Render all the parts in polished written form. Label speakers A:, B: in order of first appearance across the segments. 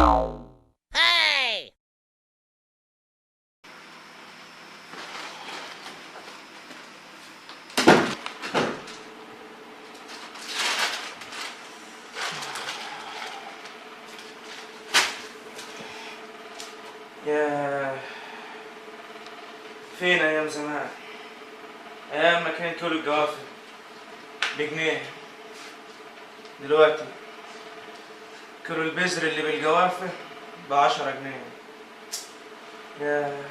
A: Hey!
B: ياه، فين أيام زمان؟ أيام ما كان كيلو الجوافة بجنيه. دلوقتي كيلو البذر اللي بالجوافة ب10 جنيه. ياه.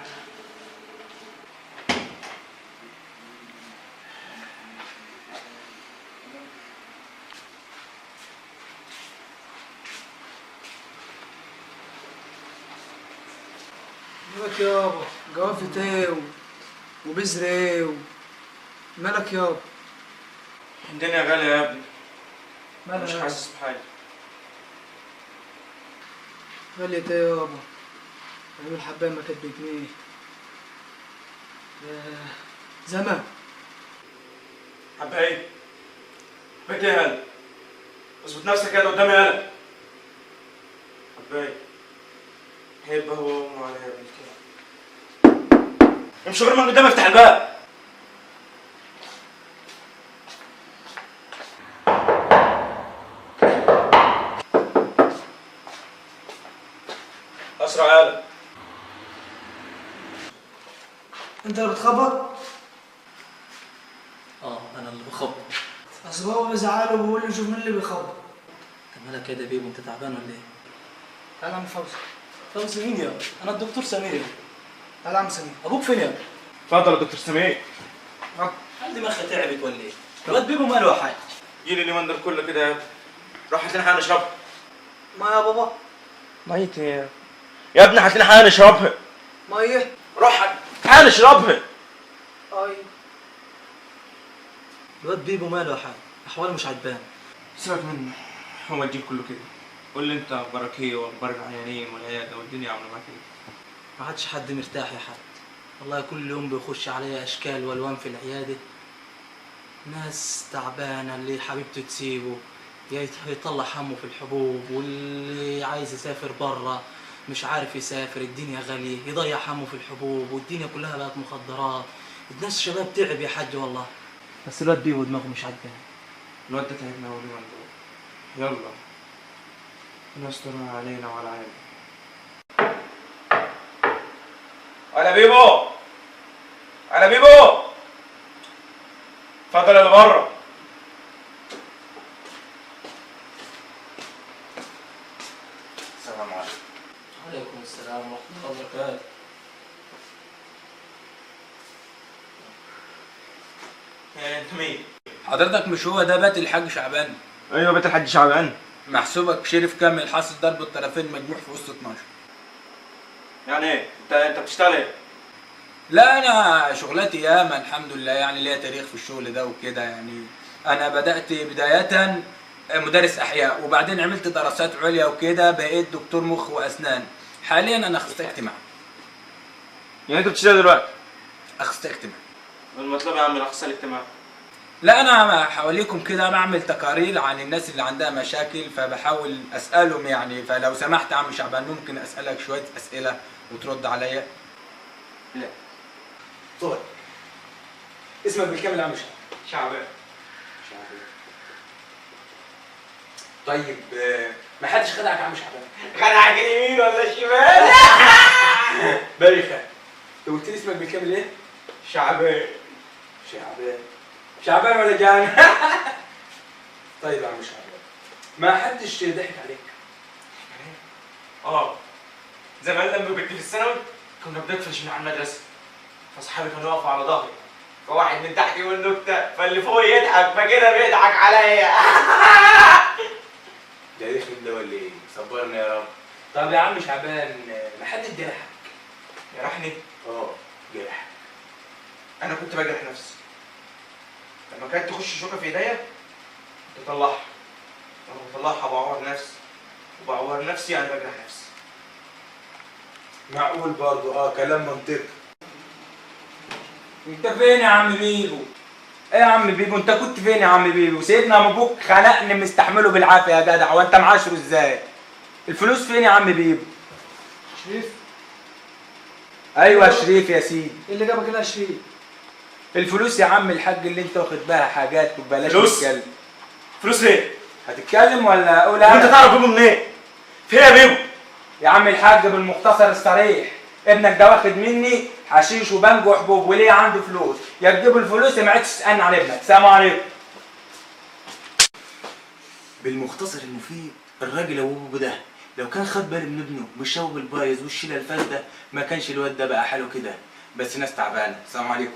C: مالك يابا؟ جوافة ايه وبذر ايه مالك يابا؟
B: الدنيا غالية يا ابني،
C: مالها
B: مش
C: يابا؟
B: حاسس بحاجة.
C: غالية ايه يابا؟ أيام الحباية ما كانت بجنيه. ياه، زمان.
B: حبايبي بيت ايه يالا؟ اظبط نفسك كده قدامي يالا. حبايبي هيبقى هو وامه عليا بالكده. امشي غير من قدامي، افتح الباب. اسرع يالا.
C: انت اللي بتخبط؟
D: انا اللي بخبط.
C: اصل بابا بيزعله وبيقول لي شوف مين اللي بيخبط.
D: انت مالك كده يا بيبو؟ انت تعبان ولا ايه؟
C: تعالى يا عم فوزي.
D: فوزي مين يا؟ انا الدكتور سمير يا.
C: تعالى يا عم سمير.
D: ابوك فين يا؟
B: اتفضل يا دكتور سمير.
D: هل دماغها تعبت ولا ايه؟ الواد بيبو ماله يا حاج؟
B: جيلي اليومين دول كله كده يا ابني. روح هات لنا حاجه نشربها.
C: ما يا بابا؟
B: ميت ايه يا ابني؟ هات لنا حاجه نشربها.
C: ميه؟
B: روح هات حاجه نشربها.
C: اي.
D: الواد بيبو ماله يا حاج؟ احواله مش عجبان.
B: سيبك منه، هو الجيل كله كده. قول لي انت اخبارك ايه واخبار العيانين والعياده والدنيا عامله معاك ايه؟
D: ما عادش حد مرتاح يا حاج. والله كل يوم بيخش عليا اشكال والوان في العياده. ناس تعبانه، اللي حبيبته تسيبه يطلع همه في الحبوب، واللي عايز يسافر بره مش عارف يسافر، الدنيا غاليه، يضيع همه في الحبوب، والدنيا كلها بقت مخدرات. الناس شباب تعب يا حاج والله. بس الواد بيبو دماغه مش عجبان.
B: الواد ده تعبنا اول يومين دول. يلا ربنا يسترها علينا وعلى عيالنا. على بيبو، على بيبو، اتفضل اللي بره. السلام عليكم.
D: عليكم السلام ورحمه الله وبركاته.
B: انت مين؟
E: حضرتك مش هو ده بيت الحاج شعبان؟
B: ايوه بيت الحاج شعبان.
E: محسوبك شريف كامل حاصل ضرب الطرفين مجموع في وسط 12.
B: يعني ايه؟ انت بتشتغل ايه؟
E: لا انا شغلتي ياما الحمد لله، يعني ليا تاريخ في الشغل ده وكده. يعني انا بدأت بداية مدرس احياء، وبعدين عملت دراسات عليا وكده، بقيت دكتور مخ واسنان. حاليا انا اخصائي اجتماعي.
B: يعني انت بتشتغل دلوقتي؟
E: اخصائي اجتماعي.
B: المطلوب يا عم الاخصائي الاجتماعي.
E: لا انا حواليكم كده بعمل تقارير عن الناس اللي عندها مشاكل، فبحاول اسالهم يعني. فلو سمحت يا عم شعبان ممكن اسالك شويه اسئله وترد عليا؟
B: لا.
E: طيب اسمك بالكامل يا عم
B: شعبان.
E: طيب ما حدش خدعك يا عم شعبان؟
B: خدعك اليمين ولا الشمال؟
E: بايخه. انت قلت لي اسمك بالكامل ايه؟
B: شعبان.
E: شعبان. شعبان ولا جعان؟ طيب يا عم شعبان، ما حدش ضحك عليك؟
B: زمان لما كنت في الثانوي كنا بنقفش من على المدرسه، فاصحابي كانوا يقفوا على ظهري، فواحد من تحت يقول نكته فاللي فوق يضحك فكده بيضحك عليا.
E: ده رخم ده ولا ايه؟ صبرني يا رب. طب يا عم شعبان، ما حدش جرحك؟
B: جرحني؟
E: جرح.
B: انا كنت بجرح نفسي. لما كانت تخش شوكه في ايديا كنت اطلعها، لما بطلعها بعور نفسي، وبعور نفسي يعني بجرح نفسي.
E: معقول برضه، كلام منطقي. انت فين يا عم بيبو؟ ايه يا عم بيبو؟ انت كنت فين يا عم بيبو؟ سيدنا ابوك خلقني مستحمله بالعافيه يا جدع، وانت معاشره ازاي؟ الفلوس فين يا عم بيبو؟
C: شريف،
E: ايوه شريف يا سيدي.
C: ايه اللي جابك هنا يا شريف؟
E: الفلوس يا عم الحاج اللي انت واخد بها حاجات وبلاش
B: فلوس؟
E: تتكلم.
B: فلوس ايه؟
E: هتتكلم ولا اقول
B: انت
E: انا؟
B: تعرف بيبو منين؟ فين يا بيبو؟
E: يا عم الحاج بالمختصر الصريح، ابنك ده واخد مني حشيش وبنج وحبوب وليه عنده فلوس، يا تجيب الفلوس يا ما عدتش تسالني على ابنك. سلام عليكم.
A: بالمختصر المفيد، الراجل ابو ده لو كان خد باله من ابنه بالشوب البايظ والشيله الفاسده ما كانش الواد ده بقى حاله كده. بس ناس تعبانه. السلام عليكم.